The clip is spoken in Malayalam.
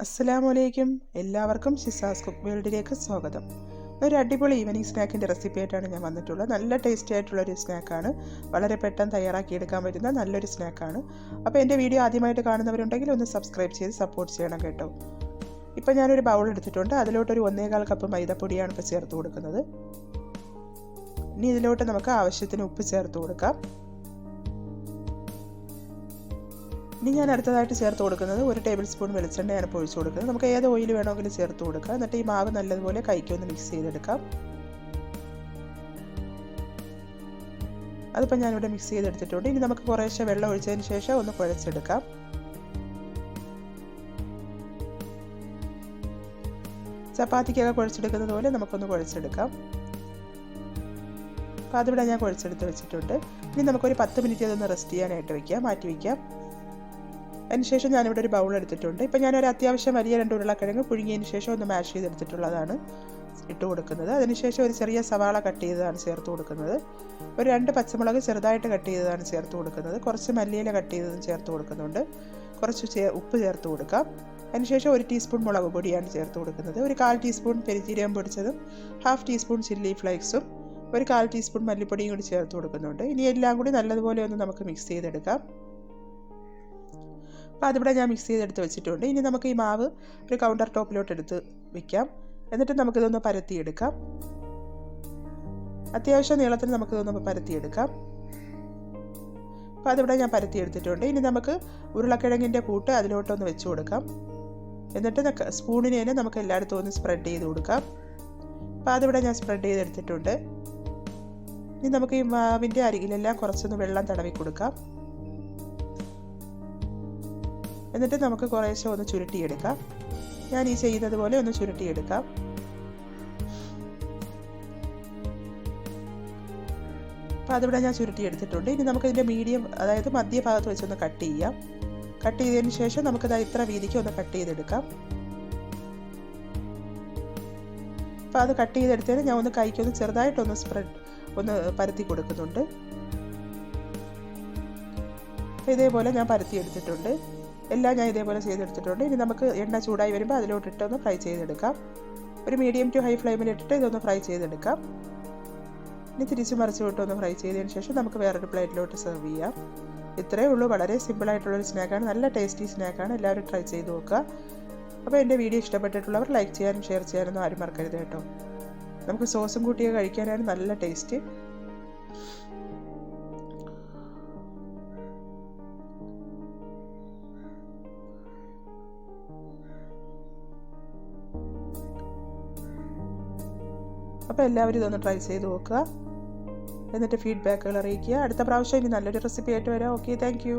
അസ്സലാമലൈക്കും. എല്ലാവർക്കും ഷിസാസ് കുക്ക് വേൾഡിലേക്ക് സ്വാഗതം. ഒരു അടിപൊളി ഈവനിങ് സ്നാക്കിൻ്റെ റെസിപ്പി ആയിട്ടാണ് ഞാൻ വന്നിട്ടുള്ളത്. നല്ല ടേസ്റ്റി ആയിട്ടുള്ളൊരു സ്നാക്കാണ്. വളരെ പെട്ടെന്ന് തയ്യാറാക്കിയെടുക്കാൻ പറ്റുന്ന നല്ലൊരു സ്നാക്കാണ്. അപ്പോൾ എൻ്റെ വീഡിയോ ആദ്യമായിട്ട് കാണുന്നവരുണ്ടെങ്കിൽ ഒന്ന് സബ്സ്ക്രൈബ് ചെയ്ത് സപ്പോർട്ട് ചെയ്യണം കേട്ടോ. ഇപ്പോൾ ഞാനൊരു ബൗൾ എടുത്തിട്ടുണ്ട്. അതിലോട്ടൊരു 1.25 കപ്പ് മൈദപ്പൊടിയാണ് ഇപ്പോൾ ചേർത്ത് കൊടുക്കുന്നത്. ഇനി ഇതിലോട്ട് നമുക്ക് ആവശ്യത്തിന് ഉപ്പ് ചേർത്ത് കൊടുക്കാം. ഇനി ഞാൻ അടുത്തതായിട്ട് ചേർത്ത് കൊടുക്കുന്നത് 1 ടേബിൾ സ്പൂൺ വെളിച്ചെണ്ണയാണ് ഇപ്പോൾ ഒഴിച്ചു കൊടുക്കുന്നത്. നമുക്ക് ഏത് ഓയിൽ വേണമെങ്കിലും ചേർത്ത് കൊടുക്കാം. എന്നിട്ട് ഈ മാവ് നല്ലതുപോലെ കൈക്കൊന്ന് മിക്സ് ചെയ്തെടുക്കാം. അതിപ്പോൾ ഞാനിവിടെ മിക്സ് ചെയ്തെടുത്തിട്ടുണ്ട്. ഇനി നമുക്ക് കുറേശ്ശെ വെള്ളം ഒഴിച്ചതിന് ശേഷം ഒന്ന് കുഴച്ചെടുക്കാം. ചപ്പാത്തിക്കൊക്കെ കുഴച്ചെടുക്കുന്നത് പോലെ നമുക്കൊന്ന് കുഴച്ചെടുക്കാം. അപ്പോൾ അതിവിടെ ഞാൻ കുഴച്ചെടുത്ത് വെച്ചിട്ടുണ്ട്. ഇനി നമുക്കൊരു 10 മിനിറ്റ് അതൊന്ന് റെസ്റ്റ് ചെയ്യാനായിട്ട് വയ്ക്കാം, മാറ്റി വയ്ക്കാം. അതിനുശേഷം ഞാനിവിടെ ഒരു ബൗൾ എടുത്തിട്ടുണ്ട്. ഇപ്പം ഞാനൊരു അത്യാവശ്യം വലിയ 2 ഉരുളക്കിഴങ്ങ് പുഴുങ്ങിയതിന് ശേഷം ഒന്ന് മാഷ് ചെയ്തെടുത്തിട്ടുള്ളതാണ് ഇട്ട് കൊടുക്കുന്നത്. അതിനുശേഷം ഒരു ചെറിയ സവാള കട്ട് ചെയ്തതാണ് ചേർത്ത് കൊടുക്കുന്നത്. ഒരു 2 പച്ചമുളക് ചെറുതായിട്ട് കട്ട് ചെയ്തതാണ് ചേർത്ത് കൊടുക്കുന്നത്. കുറച്ച് മല്ലിയില കട്ട് ചെയ്തതും ചേർത്ത് കൊടുക്കുന്നുണ്ട്. കുറച്ച് ഉപ്പ് ചേർത്ത് കൊടുക്കാം. അതിനുശേഷം 1 ടീസ്പൂൺ മുളക് പൊടിയാണ് ചേർത്ത് കൊടുക്കുന്നത്. ഒരു 1/4 ടീസ്പൂൺ പെരിഞ്ജീരകം പൊടിച്ചതും 1/2 ടീസ്പൂൺ ചില്ലി ഫ്ലേക്സും ഒരു 1/4 ടീസ്പൂൺ മല്ലിപ്പൊടിയും കൂടി ചേർത്ത് കൊടുക്കുന്നുണ്ട്. ഇനി എല്ലാം കൂടി നല്ലതുപോലെ ഒന്ന് നമുക്ക് മിക്സ് ചെയ്തെടുക്കാം. അപ്പോൾ അതിവിടെ ഞാൻ മിക്സ് ചെയ്തെടുത്ത് വെച്ചിട്ടുണ്ട്. ഇനി നമുക്ക് ഈ മാവ് ഒരു കൗണ്ടർ ടോപ്പിലോട്ട് എടുത്ത് വയ്ക്കാം. എന്നിട്ട് നമുക്കിതൊന്ന് പരത്തിയെടുക്കാം. അത്യാവശ്യം നീളത്തിൽ നമുക്കിതൊന്ന് പരത്തിയെടുക്കാം. അപ്പോൾ അതിവിടെ ഞാൻ പരത്തിയെടുത്തിട്ടുണ്ട്. ഇനി നമുക്ക് ഉരുളക്കിഴങ്ങിൻ്റെ കൂട്ട് അതിലോട്ടൊന്ന് വെച്ച് കൊടുക്കാം. എന്നിട്ട് സ്പൂണിന് തന്നെ നമുക്ക് എല്ലായിടത്തും ഒന്ന് സ്പ്രെഡ് ചെയ്ത് കൊടുക്കാം. അപ്പോൾ അതിവിടെ ഞാൻ സ്പ്രെഡ് ചെയ്തെടുത്തിട്ടുണ്ട്. ഇനി നമുക്ക് ഈ മാവിൻ്റെ അരികിലെല്ലാം കുറച്ചൊന്ന് വെള്ളം തടവി കൊടുക്കാം. എന്നിട്ട് നമുക്ക് കുറേശ്ശെ ഒന്ന് ചുരുട്ടിയെടുക്കാം. ഞാൻ ഈ ചെയ്യുന്നത് പോലെ ഒന്ന് ചുരുട്ടിയെടുക്കാം. അപ്പോൾ അതിവിടെ ഞാൻ ചുരുട്ടിയെടുത്തിട്ടുണ്ട്. ഇനി നമുക്കിതിൻ്റെ മീഡിയം, അതായത് മധ്യഭാഗത്ത് വെച്ചൊന്ന് കട്ട് ചെയ്യാം. കട്ട് ചെയ്തതിന് ശേഷം നമുക്കത് ഇത്ര വീതിക്ക് ഒന്ന് കട്ട് ചെയ്തെടുക്കാം. അപ്പോൾ അത് കട്ട് ചെയ്തെടുത്തതിന് ഞാൻ ഒന്ന് കൈക്കൊന്ന് ചെറുതായിട്ടൊന്ന് ഒന്ന് പരത്തി കൊടുക്കുന്നുണ്ട്. അപ്പോൾ ഇതേപോലെ ഞാൻ പരത്തിയെടുത്തിട്ടുണ്ട്. എല്ലാം ഞാൻ ഇതേപോലെ ചെയ്തെടുത്തിട്ടുണ്ട്. ഇനി നമുക്ക് എണ്ണ ചൂടായി വരുമ്പോൾ അതിലോട്ടിട്ടൊന്ന് ഫ്രൈ ചെയ്തെടുക്കാം. ഒരു മീഡിയം ടു ഹൈ ഫ്ലെയിമിലിട്ടിട്ട് ഇതൊന്ന് ഫ്രൈ ചെയ്തെടുക്കാം. ഇനി തിരിച്ച് മറിച്ച് വിട്ടൊന്ന് ഫ്രൈ ചെയ്തതിന് ശേഷം നമുക്ക് വേറൊരു പ്ലേറ്റിലോട്ട് സെർവ് ചെയ്യാം. ഇത്രയേ ഉള്ളൂ. വളരെ സിമ്പിളായിട്ടുള്ളൊരു സ്നാക്കാണ്. നല്ല ടേസ്റ്റി സ്നാക്കാണ്. എല്ലാവരും ട്രൈ ചെയ്ത് നോക്കുക. അപ്പോൾ എൻ്റെ വീഡിയോ ഇഷ്ടപ്പെട്ടിട്ടുള്ളവർ ലൈക്ക് ചെയ്യാനും ഷെയർ ചെയ്യാനൊന്നും ആരും മറക്കരുത് കേട്ടോ. നമുക്ക് സോസും കൂട്ടിയൊക്കെ കഴിക്കാനാണ് നല്ല ടേസ്റ്റ്. അപ്പോൾ എല്ലാവരും ഇതൊന്ന് ട്രൈ ചെയ്ത് നോക്കുക. എന്നിട്ട് ഫീഡ്ബാക്കുകൾ അറിയിക്കുക. അടുത്ത പ്രാവശ്യം ഇനി നല്ലൊരു റെസിപ്പി ആയിട്ട് വരാം. Okay, thank you.